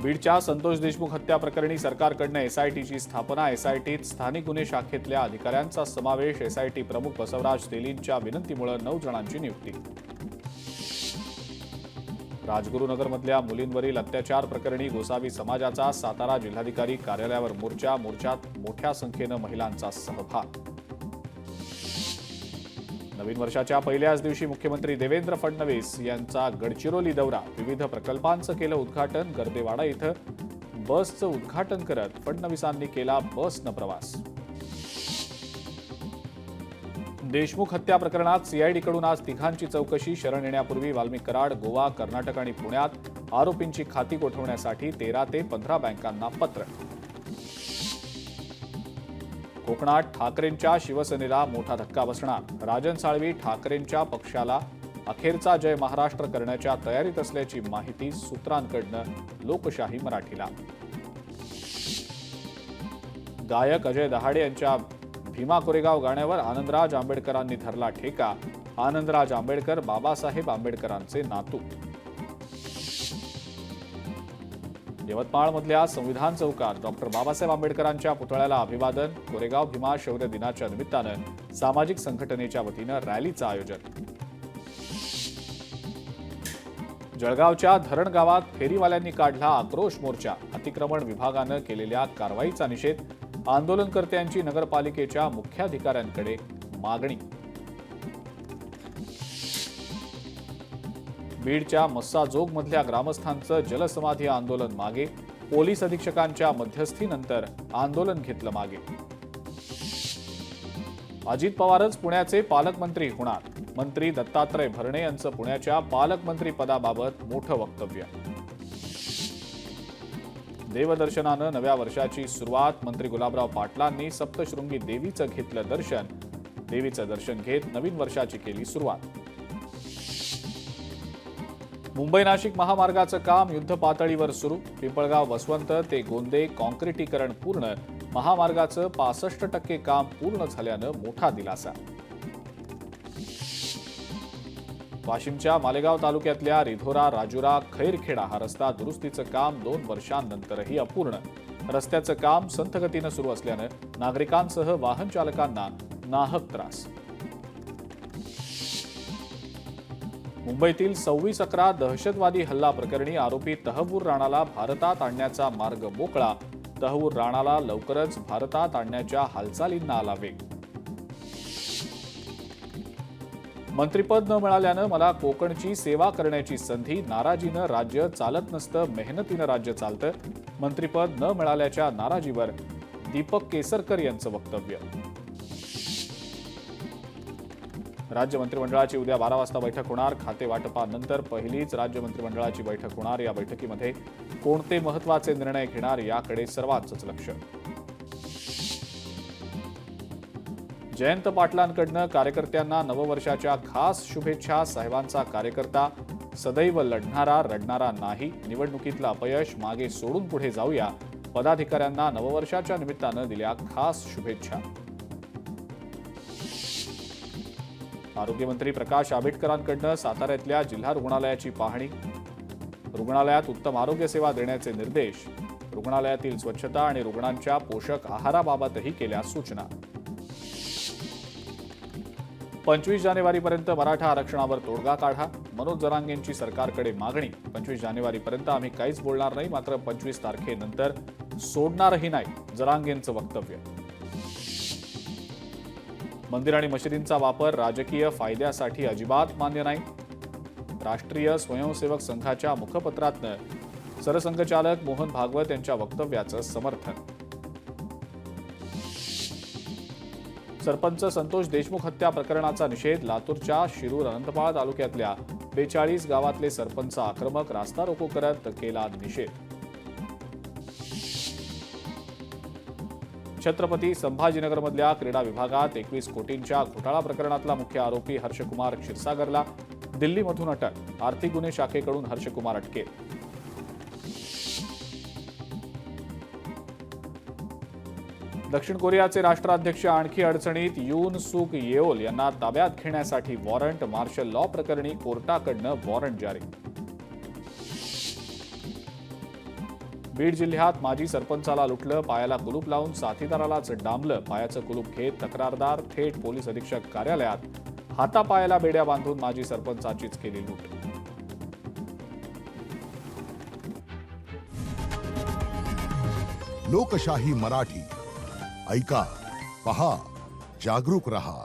बीडच्या संतोष देशमुख हत्या प्रकरणी सरकारकडून एसआयटीची स्थापना, एसआयटीत स्थानिक गुन्हे शाखेतल्या अधिकाऱ्यांचा समावेश, एसआयटी प्रमुख बसवराज तेलींच्या विनंतीमुळे 9 जणांची नियुक्ती. राजगुरुनगरमधल्या मुलींवरील अत्याचार प्रकरणी गोसावी समाजाचा सातारा जिल्हाधिकारी कार्यालयावर मोर्चात मोठ्या संख्येनं महिलांचा सहभाग. नवीन वर्षाच्या पहिल्याच दिवशी मुख्यमंत्री देवेंद्र फडणवीस यांचा गडचिरोली दौरा, विविध प्रकल्पांचं केलं उद्घाटन. गर्देवाडा इथं बसचं उद्घाटन करत फडणवीसांनी केला बसनं प्रवास. देशमुख हत्या प्रकरणात सीआयडीकडून आज तिघांची चौकशी. शरण येण्यापूर्वी वाल्मिक कराड, गोवा, कर्नाटक आणि पुण्यात आरोपींची खाती गोठवण्यासाठी 13 ते 15 बँकांना पत्र. कोकणात ठाकरेंच्या शिवसेनेला मोठा धक्का बसणार. राजन साळवी ठाकरेंच्या पक्षाला अखेरचा जय महाराष्ट्र करण्याच्या तयारीत असल्याची माहिती सूत्रांकडनं लोकशाही मराठीला. गायक अजय दहाडे यांच्या भीमा कोरेगाव गाण्यावर आनंदराज आंबेडकरांनी धरला ठेका. आनंदराज आंबेडकर बाबासाहेब आंबेडकरांचे नातू. यवतमाळमधल्या संविधान चौकात डॉक्टर बाबासाहेब आंबेडकरांच्या पुतळ्याला अभिवादन. कोरेगाव भीमा शौर्य दिनाच्या निमित्तानं सामाजिक संघटनेच्या वतीनं रॅलीचं आयोजन. जळगावच्या धरण गावात फेरीवाल्यांनी काढला आक्रोश मोर्चा. अतिक्रमण विभागानं केलेल्या कारवाईचा निषेध. आंदोलनकर्त्यांची नगरपालिकेच्या मुख्याधिकाऱ्यांकडे मागणी. बीडच्या मस्साजोगमधल्या ग्रामस्थांचं जलसमाधी आंदोलन मागे. पोलीस अधीक्षकांच्या मध्यस्थीनंतर आंदोलन घेतलं मागे. अजित पवारच पुण्याचे पालकमंत्री होणार. मंत्री दत्तात्रय भरणे यांचं पुण्याच्या पालकमंत्री पदाबाबत मोठं वक्तव्य. देवदर्शनानं नव्या वर्षाची सुरुवात. मंत्री गुलाबराव पाटलांनी सप्तशृंगी देवीचं घेतलं दर्शन. देवीचं दर्शन घेत नवीन वर्षाची केली सुरुवात. मुंबई नाशिक महामार्गाचं काम युद्ध पातळीवर सुरू. पिंपळगाव वसवंत ते गोंदे काँक्रिटीकरण पूर्ण. महामार्गाचं 65% काम पूर्ण झाल्यानं मोठा दिलासा. वाशिमच्या मालेगाव तालुक्यातल्या रिधोरा राजुरा खैरखेडा हा रस्ता दुरुस्तीचं काम 2 वर्षांनंतरही अपूर्ण. रस्त्याचं काम संथ गतीनं सुरू असल्यानं नागरिकांसह वाहन चालकांना नाहक त्रास. मुंबईतील 26/11 दहशतवादी हल्ला प्रकरणी आरोपी तहव्वूर राणाला भारतात आणण्याचा मार्ग मोकळा. तहव्वूर राणाला लवकरच भारतात आणण्याच्या हालचालींना आला वेग. मंत्रिपद न मिळाल्यानं मला कोकणची सेवा करण्याची संधी. नाराजीनं राज्य चालत नसतं, मेहनतीनं राज्य चालतं. मंत्रिपद न मिळाल्याच्या नाराजीवर दीपक केसरकर यांचं वक्तव्य. राज्य मंत्रिमंडळाची उद्या 12 वाजता बैठक होणार. खाते वाटपानंतर पहिलीच राज्य मंत्रिमंडळाची बैठक होणार. या बैठकीमध्ये कोणते महत्त्वाचे निर्णय घेणार याकडे सर्वांचंच लक्ष. जयंत पाटलांकडनं कार्यकर्त्यांना नववर्षाच्या खास शुभेच्छा. साहेबांचा कार्यकर्ता सदैव लढणारा, रडणारा नाही. निवडणुकीतलं अपयश मागे सोडून पुढे जाऊया. पदाधिकाऱ्यांना नववर्षाच्या निमित्तानं दिल्या खास शुभेच्छा. आरोग्यमंत्री प्रकाश आंबेडकरांकडनं साताऱ्यातल्या जिल्हा रुग्णालयाची पाहणी. रुग्णालयात उत्तम आरोग्य सेवा देण्याचे निर्देश. रुग्णालयातील स्वच्छता आणि रुग्णांच्या पोषक आहाराबाबतही केल्या सूचना. 25 जानेवारीपर्यंत मराठा आरक्षणावर तोडगा काढा. मनोज जरांगेंची सरकारकडे मागणी. 25 जानेवारीपर्यंत आम्ही काहीच बोलणार नाही, मात्र 25 तारखेनंतर सोडणारही नाही, जरांगेंचं वक्तव्य. मंदिर आणि मशिदींचा वापर राजकीय फायद्यासाठी अजिबात मान्य नाही. राष्ट्रीय स्वयंसेवक संघाच्या मुखपत्रातनं सरसंघचालक मोहन भागवत यांच्या वक्तव्याचं समर्थन. सरपंच संतोष देशमुख हत्या प्रकरणाचा निषेध. लातूरच्या शिरूर अनंतपाळ तालुक्यातल्या 42 गावातले सरपंच आक्रमक. रास्ता रोको करत केला निषेध. छत्रपती संभाजीनगरमधल्या क्रीडा विभागात 21 कोटींच्या घोटाळा प्रकरणातला मुख्य आरोपी हर्षकुमार क्षीरसागरला दिल्लीमधून अटक. आर्थिक गुन्हे शाखेकडून हर्षकुमार अटकेत. दक्षिण कोरियाचे राष्ट्राध्यक्ष आणखी अडचणीत. यून सुक येओल यांना ताब्यात घेण्यासाठी वॉरंट. मार्शल लॉ प्रकरणी कोर्टाकडनं वॉरंट जारी. बीड जिल्ह्यात माजी सरपंचाला लुटलं, पायाला कुलूप लावून साथीदारालाच डांबलं. पायाचं कुलूप घेत तक्रारदार थेट पोलीस अधीक्षक कार्यालयात. हातापायाला बेड्या बांधून माजी सरपंचाचीच केली लूट. लोकशाही मराठी ऐका, पहा, जागरूक रहा.